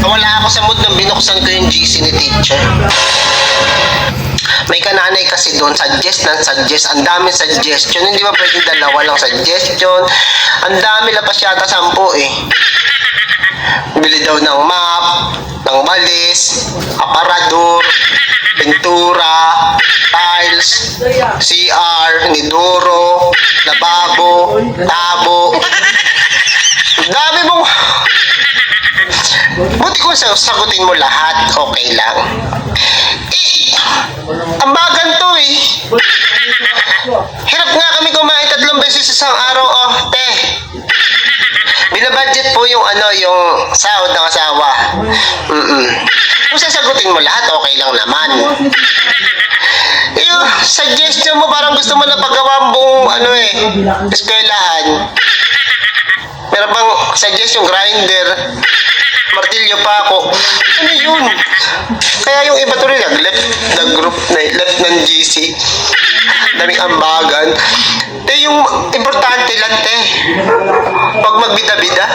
Nawala ako sa mood nung binuksan ko yung GC ni teacher. May kananay kasi doon, suggest ng suggest. Ang daming suggestion. Hindi ba pwedeng dalawa lang suggestion? Ang dami, lapas yata 10 eh. Bili daw ng map, ng balis, aparador, pintura, tiles, CR, nidoro, lababo, tabo. Dami mong... Buti kung sagutin mo lahat, okay lang. Eh, ambagan to eh. Hirap nga kami kumain 3 beses isang araw, oh, te. Binabudget po yung yung sahod ng asawa. Kung sasagutin mo lahat, okay lang naman. Yung suggestion mo, parang gusto mo na paggawa ang buong eskwelahan. Meron bang suggestion, grinder, martilyo pa ako. Ano yun? Kaya yung iba tuloy nag-group na left ng GC. Daming ambagan. Te, yung importante lang, te. Pag magbida-bida.